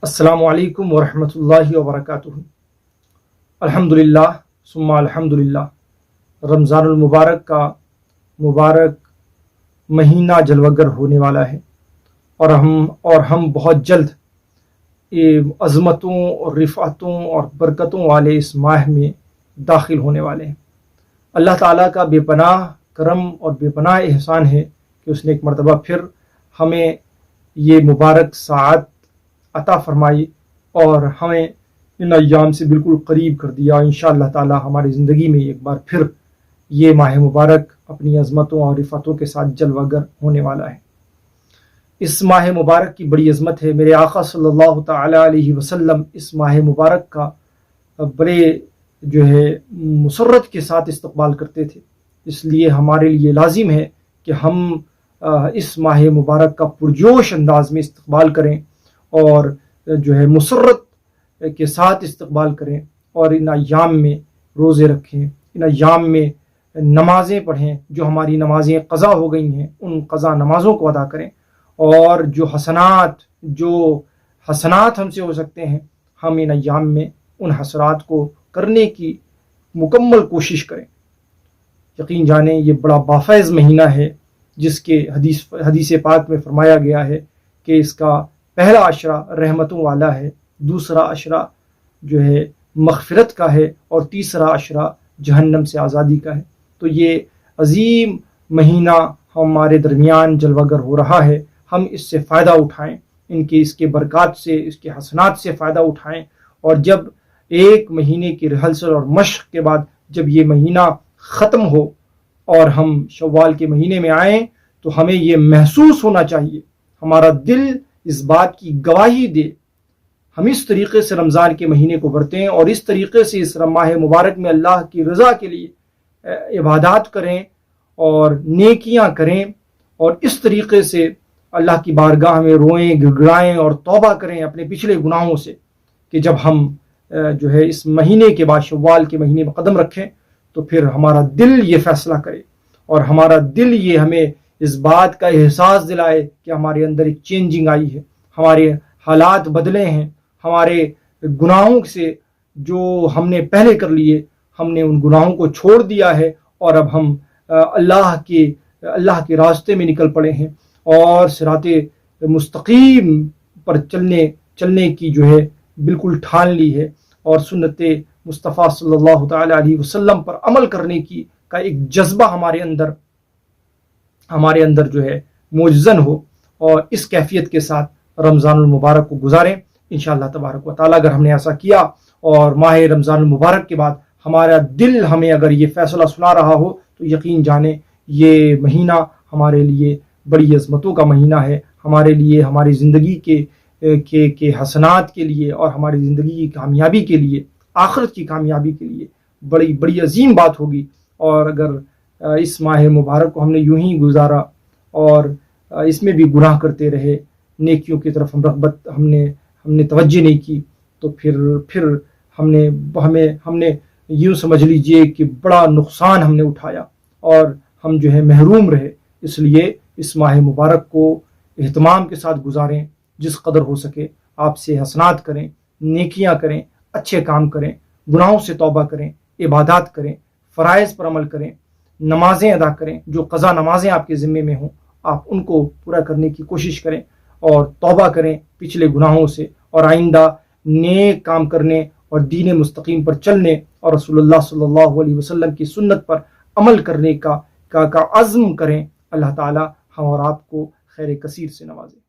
السلام علیکم ورحمۃ اللہ وبرکاتہ۔ الحمدللہ ثم الحمدللہ۔ رمضان المبارک کا مبارک مہینہ جلوگر ہونے والا ہے اور ہم بہت جلد عظمتوں اور رفعتوں اور برکتوں والے اس ماہ میں داخل ہونے والے ہیں۔ اللہ تعالیٰ کا بے پناہ کرم اور بے پناہ احسان ہے کہ اس نے ایک مرتبہ پھر ہمیں یہ مبارک ساعت عطا فرمائی اور ہمیں ان ایام سے بالکل قریب کر دیا۔ انشاءاللہ تعالی ہماری زندگی میں ایک بار پھر یہ ماہ مبارک اپنی عظمتوں اور رفعتوں کے ساتھ جلوگر ہونے والا ہے۔ اس ماہ مبارک کی بڑی عظمت ہے۔ میرے آقا صلی اللہ تعالی علیہ وسلم اس ماہ مبارک کا بڑے مسرت کے ساتھ استقبال کرتے تھے، اس لیے ہمارے لیے لازم ہے کہ ہم اس ماہ مبارک کا پرجوش انداز میں استقبال کریں اور مسرت کے ساتھ استقبال کریں، اور ان ایام میں روزے رکھیں، ان ایام میں نمازیں پڑھیں، جو ہماری نمازیں قضا ہو گئی ہیں ان قضا نمازوں کو ادا کریں، اور جو حسنات ہم سے ہو سکتے ہیں ہم ان ایام میں ان حسنات کو کرنے کی مکمل کوشش کریں۔ یقین جانیں یہ بڑا بافیض مہینہ ہے، جس کے حدیث پاک میں فرمایا گیا ہے کہ اس کا پہلا عشرہ رحمتوں والا ہے، دوسرا عشرہ مغفرت کا ہے، اور تیسرا عشرہ جہنم سے آزادی کا ہے۔ تو یہ عظیم مہینہ ہمارے درمیان جلوگر ہو رہا ہے، ہم اس سے فائدہ اٹھائیں، اس کے برکات سے، اس کے حسنات سے فائدہ اٹھائیں، اور جب ایک مہینے کی ریہرسل اور مشق کے بعد جب یہ مہینہ ختم ہو اور ہم شوال کے مہینے میں آئیں تو ہمیں یہ محسوس ہونا چاہیے، ہمارا دل اس بات کی گواہی دے، ہم اس طریقے سے رمضان کے مہینے کو برتیں اور اس طریقے سے اس ماہ مبارک میں اللہ کی رضا کے لیے عبادات کریں اور نیکیاں کریں، اور اس طریقے سے اللہ کی بارگاہ میں روئیں، گڑگڑائیں اور توبہ کریں اپنے پچھلے گناہوں سے، کہ جب ہم اس مہینے کے بعد شوال کے مہینے میں قدم رکھیں تو پھر ہمارا دل یہ فیصلہ کرے اور ہمارا دل یہ ہمیں اس بات کا احساس دلائے کہ ہمارے اندر ایک چینجنگ آئی ہے، ہمارے حالات بدلے ہیں، ہمارے گناہوں سے جو ہم نے پہلے کر لیے ہم نے ان گناہوں کو چھوڑ دیا ہے، اور اب ہم اللہ کے راستے میں نکل پڑے ہیں اور صراط مستقیم پر چلنے کی بالکل ٹھان لی ہے، اور سنت مصطفیٰ صلی اللہ تعالی علیہ وسلم پر عمل کرنے کا ایک جذبہ ہمارے اندر موجزن ہو، اور اس کیفیت کے ساتھ رمضان المبارک کو گزاریں انشاءاللہ تبارک و تعالی۔ اگر ہم نے ایسا کیا اور ماہ رمضان المبارک کے بعد ہمارا دل ہمیں اگر یہ فیصلہ سنا رہا ہو تو یقین جانیں یہ مہینہ ہمارے لیے بڑی عظمتوں کا مہینہ ہے، ہمارے لیے ہماری زندگی کے حسنات کے لیے اور ہماری زندگی کی کامیابی کے لیے، آخرت کی کامیابی کے لیے بڑی عظیم بات ہوگی۔ اور اگر اس ماہ مبارک کو ہم نے یوں ہی گزارا اور اس میں بھی گناہ کرتے رہے، نیکیوں کی طرف ہم نے توجہ نہیں کی، تو پھر ہم نے یوں سمجھ لیجئے کہ بڑا نقصان ہم نے اٹھایا اور ہم محروم رہے۔ اس لیے اس ماہ مبارک کو اہتمام کے ساتھ گزاریں، جس قدر ہو سکے آپ سے حسنات کریں، نیکیاں کریں، اچھے کام کریں، گناہوں سے توبہ کریں، عبادات کریں، فرائض پر عمل کریں، نمازیں ادا کریں، جو قضا نمازیں آپ کے ذمے میں ہوں آپ ان کو پورا کرنے کی کوشش کریں، اور توبہ کریں پچھلے گناہوں سے، اور آئندہ نیک کام کرنے اور دین مستقیم پر چلنے اور رسول اللہ صلی اللہ علیہ وسلم کی سنت پر عمل کرنے کا عزم کریں۔ اللہ تعالی ہم اور آپ کو خیر کثیر سے نوازے۔